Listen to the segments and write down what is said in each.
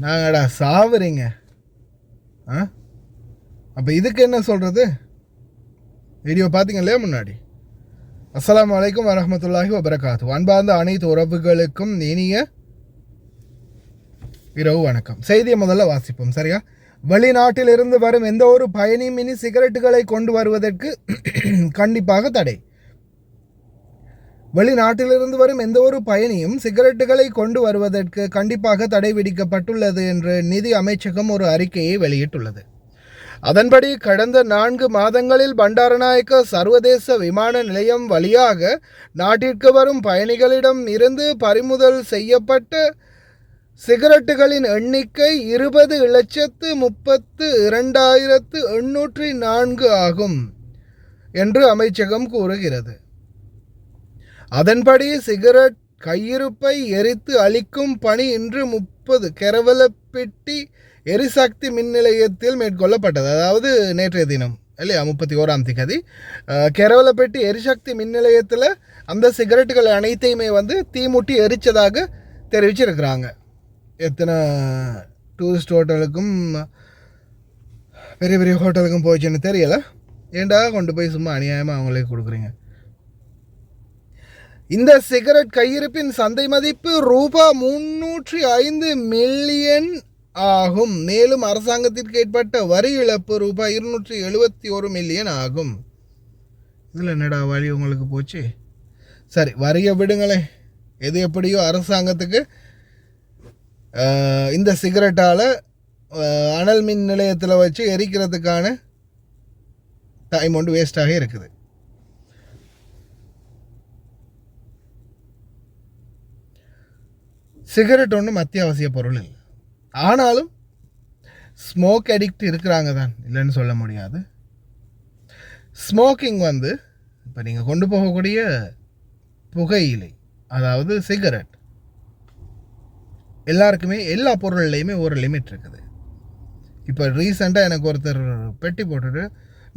நாங்கடா சாவுறீங்க. அப்போ இதுக்கு என்ன சொல்கிறது? வீடியோ பார்த்தீங்க இல்லையா முன்னாடி? அஸ்ஸலாமு அலைக்கும் வரஹ்மத்துல்லாஹி வபரகாத்து. அன்பார்ந்த அனைத்து உறவுகளுக்கும் இனிய இரவு வணக்கம். செய்தியை முதல்ல வாசிப்போம், சரியா? வெளிநாட்டிலிருந்து வரும் எந்த ஒரு பயணியும் இனி சிகரெட்டுகளை கொண்டு வருவதற்கு கண்டிப்பாக தடை. வெளிநாட்டிலிருந்து வரும் எந்த ஒரு பயணியும் சிகரெட்டுகளை கொண்டு வருவதற்கு கண்டிப்பாக தடை விதிக்கப்பட்டுள்ளது என்று நிதி அமைச்சகம் ஒரு அறிக்கையை வெளியிட்டுள்ளது. அதன்படி கடந்த 4 மாதங்களில் பண்டாரநாயக்க சர்வதேச விமான நிலையம் வழியாக நாட்டிற்கு வரும் பயணிகளிடம் இருந்து பறிமுதல் செய்யப்பட்ட சிகரெட்டுகளின் எண்ணிக்கை 20,32,804 ஆகும் என்று அமைச்சகம் கூறுகிறது. அதன்படி சிகரெட் கையிருப்பை எரித்து அளிக்கும் பணி இன்று 30 கெரவலப்பட்டி எரிசக்தி மின் நிலையத்தில் மேற்கொள்ளப்பட்டது. அதாவது நேற்றைய தினம் இல்லையா, 31ஆம் தேதி கெரவலப்பட்டி எரிசக்தி மின் நிலையத்தில் அந்த சிகரெட்டுகள் அனைத்தையுமே தீமுட்டி எரித்ததாக தெரிவிச்சிருக்கிறாங்க. எத்தனை டூரிஸ்ட் ஹோட்டலுக்கும் பெரிய பெரிய ஹோட்டலுக்கும் போயிடுச்சுன்னு தெரியலை. ஏண்டா கொண்டு போய் சும்மா அநியாயமாக அவங்களே கொடுக்குறீங்க. இந்த சிகரெட் கையிருப்பின் சந்தை மதிப்பு ரூபாய் 305 மில்லியன் ஆகும். மேலும் அரசாங்கத்திற்கு ஏற்பட்ட வரி இழப்பு ரூபாய் 271 மில்லியன் ஆகும். இதில் என்னடா வழி உங்களுக்கு போச்சு? சரி, வரியை விடுங்களேன். எது எப்படியோ அரசாங்கத்துக்கு இந்த சிகரெட்டால் அனல் மின் நிலையத்தில் வச்சு எரிக்கிறதுக்கான டைம் ஒன்று வேஸ்டாக இருக்குது. சிகரெட் ஒன்றும் அத்தியாவசிய பொருள் இல்லை. ஆனாலும் ஸ்மோக் அடிக்ட் இருக்கிறாங்க தான், இல்லைன்னு சொல்ல முடியாது. ஸ்மோக்கிங் இப்போ நீங்கள் கொண்டு போகக்கூடிய புகையிலை, அதாவது சிகரெட், எல்லாருக்குமே எல்லா பொருள்லையுமே ஒரு லிமிட் இருக்குது. இப்போ ரீசெண்டாக எனக்கு ஒருத்தர் பெட்டி போட்டுட்டு,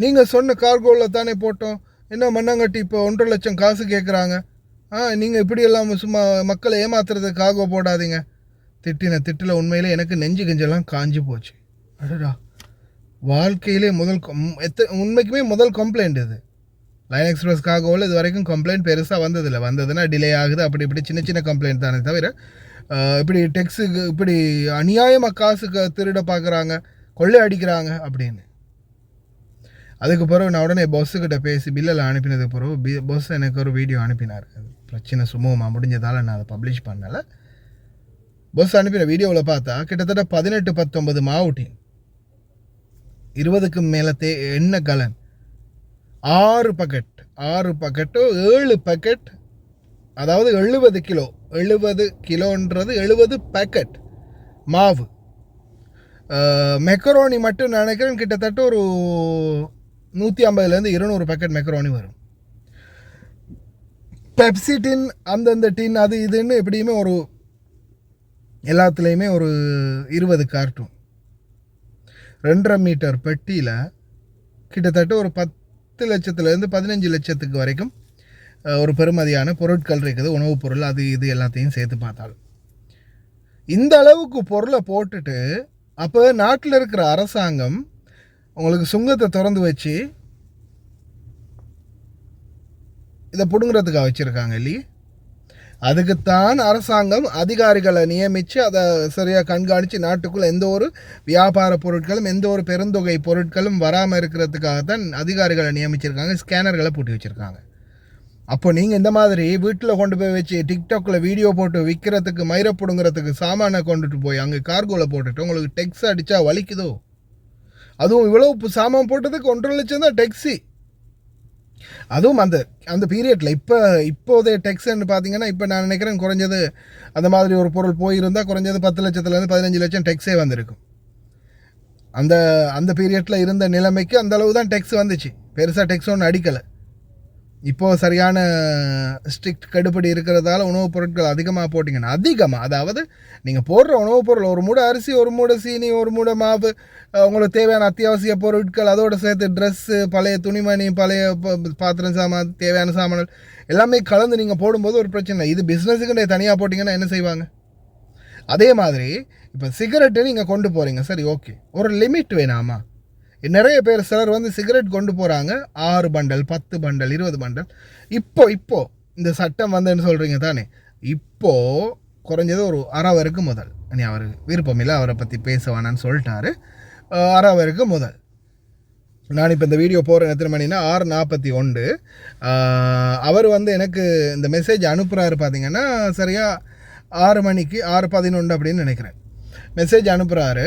நீங்கள் சொன்ன கார்கோவில் தானே போட்டோம், என்ன மண்ணாங்கட்டி இப்போ 1.5 லட்சம் காசு கேட்குறாங்க, நீங்கள் இப்படியெல்லாம் சும்மா மக்களை ஏமாத்துறதுக்கு கார்கோ போடாதீங்க. திட்டில் உண்மையிலே எனக்கு நெஞ்சு கெஞ்செல்லாம் காஞ்சி போச்சு. அடடா, வாழ்க்கையிலே உண்மைக்குமே முதல் கம்ப்ளைண்ட் இது. லைன் எக்ஸ்பிரஸ் கார்கோவில் இது வரைக்கும் கம்ப்ளைண்ட் பெருசாக வந்ததில்லை. வந்ததுன்னா டிலே ஆகுது, அப்படி இப்படி சின்ன சின்ன கம்ப்ளைண்ட் தானே தவிர இப்படி டெக்ஸுக்கு இப்படி அநியாயமாக காசுக்கு திருட பார்க்குறாங்க, கொள்ளை அடிக்கிறாங்க அப்படின்னு. அதுக்கு பிறகு நான் உடனே பஸ்ஸுக்கிட்ட பேசி பில்லெல்லாம் அனுப்பினதுக்கு பிறகு பஸ் எனக்கு ஒரு வீடியோ அனுப்பினார். பிரச்சனை சுமூகமாக முடிஞ்சதால் நான் அதை பப்ளிஷ் பண்ணலை. பஸ் அனுப்பின வீடியோவில் பார்த்தா கிட்டத்தட்ட 18-19 மாவுட்டின் 20க்கும் மேலே எண்ணெய் கலன் 6 பக்கெட்டோ 7 பக்கெட், அதாவது 70 கிலோ. 70 கிலோன்றது 70 பேக்கெட் மாவு. மெக்கரோனி மட்டும் நினைக்கிறேன் கிட்டத்தட்ட ஒரு 150லேருந்து 200 பேக்கெட் மெக்கரோனி வரும். பெப்சி டின், அந்தந்த டின், அது இதுன்னு எப்படியுமே ஒரு எல்லாத்துலேயுமே ஒரு 20 கார்ட்டூன். 2.5 மீட்டர் பெட்டியில் கிட்டத்தட்ட ஒரு 10 லட்சத்துலேருந்து 15 லட்சத்துக்கு வரைக்கும் ஒரு பெருமதியான பொருட்கள் இருக்குது. உணவுப் பொருள், அது இது எல்லாத்தையும் சேர்த்து பார்த்தாலும் இந்த அளவுக்கு பொருளை போட்டுட்டு அப்போ நாட்டில் இருக்கிற அரசாங்கம் உங்களுக்கு சுங்கத்தை திறந்து வச்சு இதை பிடுங்கிறதுக்காக வச்சுருக்காங்க இல்லையே. அதுக்குத்தான் அரசாங்கம் அதிகாரிகளை நியமித்து அதை சரியாக கண்காணித்து நாட்டுக்குள்ளே எந்த ஒரு வியாபார பொருட்களும் எந்த ஒரு பெருந்தொகை பொருட்களும் வராமல் இருக்கிறதுக்காகத்தான் அதிகாரிகளை நியமிச்சிருக்காங்க, ஸ்கேனர்களை பூட்டி வச்சுருக்காங்க. அப்போ நீங்கள் இந்த மாதிரி வீட்டில் கொண்டு போய் வச்சு டிக்டாக்ல வீடியோ போட்டு விற்கிறதுக்கு, மயிரை பிடுங்கிறதுக்கு சாமானை கொண்டுட்டு போய் அங்கே கார்கோவில் போட்டுட்டு உங்களுக்கு டெக்ஸ் அடித்தா வலிக்குதோ? அதுவும் இவ்வளோ சாமான் போட்டதுக்கு 1.5 லட்சம் தான் டெக்ஸி. அதுவும் அந்த பீரியடில் இப்போதைய டெக்ஸ்ன்னு பார்த்தீங்கன்னா, இப்போ நான் நினைக்கிறேன் குறைஞ்சது அந்த மாதிரி ஒரு பொருள் போயிருந்தால் குறைஞ்சது 10 லட்சத்துலேருந்து 15 லட்சம் டெக்ஸே வந்திருக்கும். அந்த பீரியடில் இருந்த நிலைமைக்கு அந்த அளவு தான் டெக்ஸ் வந்துச்சு. பெருசாக டெக்ஸ் ஒன்று அடிக்கலை. இப்போது சரியான ஸ்ட்ரிக்ட் கடுப்படி இருக்கிறதால உணவுப் பொருட்கள் அதிகமாக போட்டிங்கன்னா அதாவது நீங்கள் போடுற உணவுப் பொருள் ஒரு மூடை அரிசி, ஒரு மூடை சீனி, ஒரு மூடை மாவு, உங்களுக்கு தேவையான அத்தியாவசிய பொருட்கள், அதோடு சேர்த்து ட்ரெஸ்ஸு, பழைய துணிமணி, பழைய பாத்திரம் சாமான், தேவையான சாமான்கள் எல்லாமே கலந்து நீங்கள் போடும்போது ஒரு பிரச்சனை இல்லை. இது பிஸ்னஸுக்கு தனியாக போட்டிங்கன்னா என்ன செய்வாங்க? அதே மாதிரி இப்போ சிகரெட்டு நீங்கள் கொண்டு போகிறீங்க, சரி ஓகே, ஒரு லிமிட் வேணாமா? நிறைய பேர் சிலர் சிகரெட் கொண்டு போகிறாங்க 6 பண்டல், 10 பண்டல், 20 பண்டல். இப்போ இந்த சட்டம் வந்துன்னு சொல்கிறீங்க தானே, இப்போது குறைஞ்சது ஒரு அறவருக்கு முதல், நீ அவர் விருப்பம் இல்லை அவரை பற்றி பேசுவானான்னு சொல்லிட்டாரு. அறவருக்கு முதல் நான் இப்போ இந்த வீடியோ போகிறேன் எத்தனை மணினா 6:41. அவர் எனக்கு இந்த மெசேஜ் அனுப்புகிறாரு பார்த்தீங்கன்னா சரியாக 6 மணிக்கு 6:11 அப்படின்னு நினைக்கிறேன் மெசேஜ் அனுப்புகிறாரு.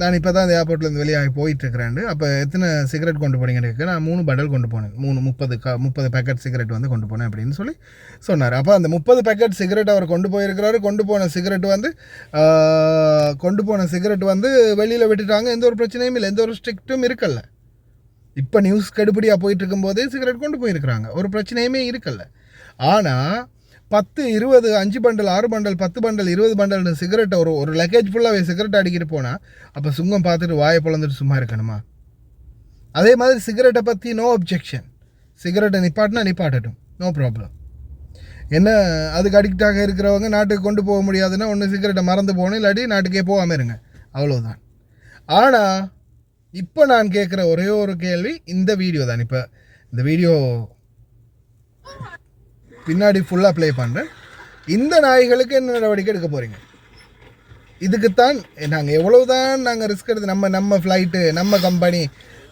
நான் இப்போ தான் இந்த ஏர்போர்ட்லேருந்து வெளியாகி போயிட்டுருக்கிறேன். அப்போ எத்தனை சிகரெட் கொண்டு போனீங்கன்னு நான் 3 பண்டல் கொண்டு போனேன், 30 பேக்கெட் சிகரெட் கொண்டு போனேன் அப்படின்னு சொல்லி சொன்னார். அப்போ அந்த 30 பேக்கெட் சிகரெட் அவர் கொண்டு போயிருக்கிறாரு. கொண்டு போன சிகரெட் வெளியில் விட்டுட்டாங்க. எந்த ஒரு பிரச்சனையும் இல்லை, எந்த ஒரு ஸ்ட்ரிக்ட்டும் இருக்கல்ல. இப்போ நியூஸ் கடுபடியாக போயிட்டு இருக்கும்போதே சிகரெட் கொண்டு போயிருக்கிறாங்க, ஒரு பிரச்சனையுமே இருக்கல்ல. ஆனால் 10, 20, 5 பண்டல், 6 பண்டல், 10 பண்டல், 20 பண்டல் சிகரெட்டை ஒரு லக்கேஜ் ஃபுல்லாகவே சிகரெட் அடிக்கிட்டு போனால் அப்போ சுங்கம் பார்த்துட்டு வாயை பிளந்துட்டு சும்மா இருக்கணுமா? அதே மாதிரி சிகரெட்டை பற்றி நோ அப்ஜெக்ஷன், சிகரெட்டை நிப்பாட்டட்டும், நோ ப்ராப்ளம். என்ன அதுக்கு அடிக்டாக இருக்கிறவங்க நாட்டுக்கு கொண்டு போக முடியாதுன்னா ஒன்று சிகரெட்டை மறந்து போகணும், இல்லாட்டி நாட்டுக்கே போகாமல் இருங்க, அவ்வளோதான். ஆனால் இப்போ நான் கேட்குற ஒரே ஒரு கேள்வி இந்த வீடியோ தான். இப்போ இந்த வீடியோ பின்னாடி ஃபுல்லாக ப்ளே பண்ணுறேன். இந்த நாய்களுக்கு என்ன நடவடிக்கை எடுக்க போகிறீங்க? இதுக்குத்தான் நாங்கள் எவ்வளோதான் நாங்கள் ரிஸ்க் எடுத்து நம்ம ஃப்ளைட்டு, நம்ம கம்பெனி,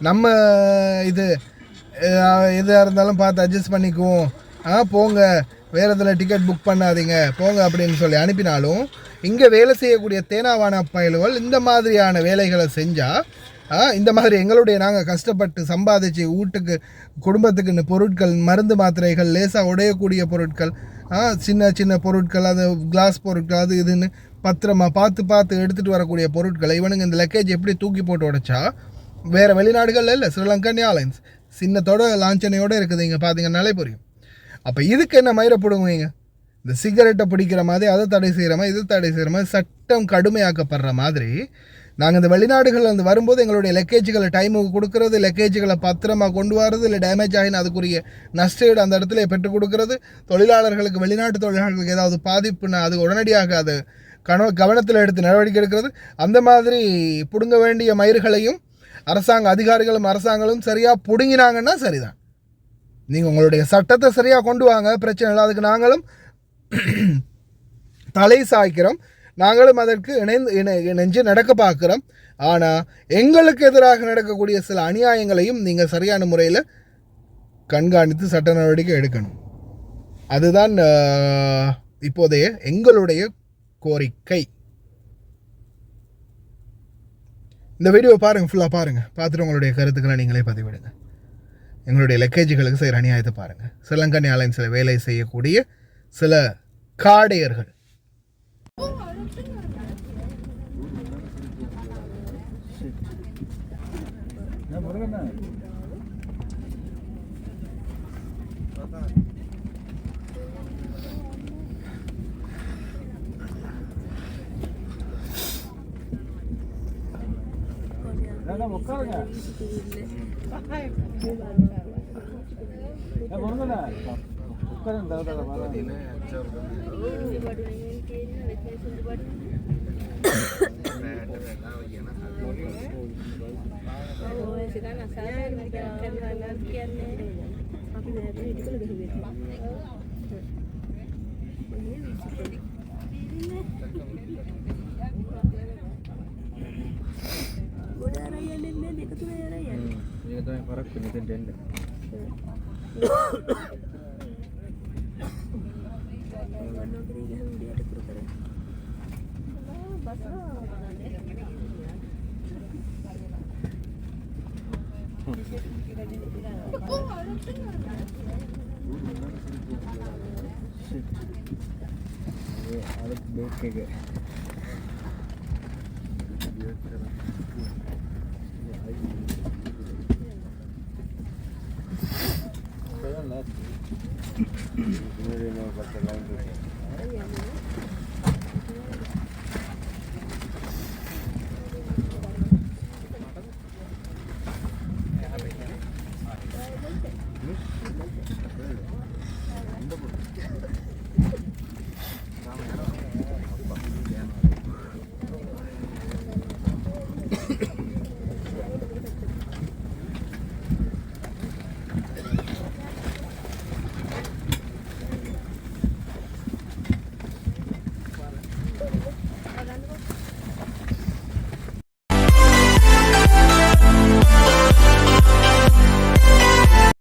நம்ம இது எதாக இருந்தாலும் பார்த்து அட்ஜஸ்ட் பண்ணிக்குவோம், போங்க வேறு இதில் டிக்கெட் புக் பண்ணாதீங்க போங்க அப்படின்னு சொல்லி அனுப்பினாலும் இங்கே வேலை செய்யக்கூடிய தேனாவான பயலுகள் இந்த மாதிரியான வேலைகளை செஞ்சால், இந்த மாதிரி எங்களுடைய நாங்கள் கஷ்டப்பட்டு சம்பாதிச்சு வீட்டுக்கு குடும்பத்துக்குன்னு பொருட்கள், மருந்து மாத்திரைகள், லேசாக உடையக்கூடிய பொருட்கள், சின்ன சின்ன பொருட்கள், அது கிளாஸ் பொருட்கள், அது இதுன்னு பத்திரமா பார்த்து எடுத்துகிட்டு வரக்கூடிய பொருட்களை இவனுங்க இந்த லக்கேஜ் எப்படி தூக்கி போட்டு உடைச்சா வேறு வெளிநாடுகளில் இல்லை, ஸ்ரீலங்கன் ஏர்லைன்ஸ் சின்னத்தோட லாஞ்சனையோடு இருக்குது, இங்கே பார்த்தீங்கன்னாலே புரியும். அப்போ இதுக்கு என்ன மயிரப்படுவீங்க? இந்த சிகரெட்டை பிடிக்கிற மாதிரி அதை தடை செய்கிற மாதிரி இது தடை செய்கிற மாதிரி சட்டம் கடுமையாக்கப்படுற மாதிரி நாங்கள் இந்த வெளிநாடுகளில் வரும்போது எங்களுடைய லக்கேஜுகளை டைமுக்கு கொடுக்கறது, லக்கேஜுகளை பத்திரமாக கொண்டு வரது, இல்லை டேமேஜ் ஆகினா அதுக்குரிய நஷ்டஈடு அந்த இடத்துல பெற்றுக் கொடுக்கறது, தொழிலாளர்களுக்கு வெளிநாட்டு தொழிலாளர்களுக்கு ஏதாவது பாதிப்புனா அது உடனடியாக அது கவனத்தில் எடுத்து நடவடிக்கை எடுக்கிறது, அந்த மாதிரி பிடுங்க வேண்டிய மயிர்களையும் அரசாங்கங்களும் சரியாக பிடுங்கினாங்கன்னா சரிதான். நீங்கள் உங்களுடைய சட்டத்தை சரியாக கொண்டு வாங்க, பிரச்சனை இல்லை, அதுக்கு நாங்களும் தலை சாய்க்கிறோம், நாங்களும் அதற்கு இணைஞ்சு நடக்க பார்க்குறோம். ஆனால் எங்களுக்கு எதிராக நடக்கக்கூடிய சில அநியாயங்களையும் நீங்கள் சரியான முறையில் கண்காணித்து சட்ட நடவடிக்கை எடுக்கணும். அதுதான் இப்போதைய எங்களுடைய கோரிக்கை. இந்த வீடியோவை பாருங்கள், ஃபுல்லாக பாருங்கள், பார்த்துட்டு உங்களுடைய கருத்துக்களை நீங்களே பதிவிடுங்க. எங்களுடைய லக்கேஜுகளுக்கு செய்கிற அநியாயத்தை பாருங்கள். ஸ்ரீலங்கன் ஏர்லைன்ஸில் வேலை செய்யக்கூடிய சில காடையர்கள்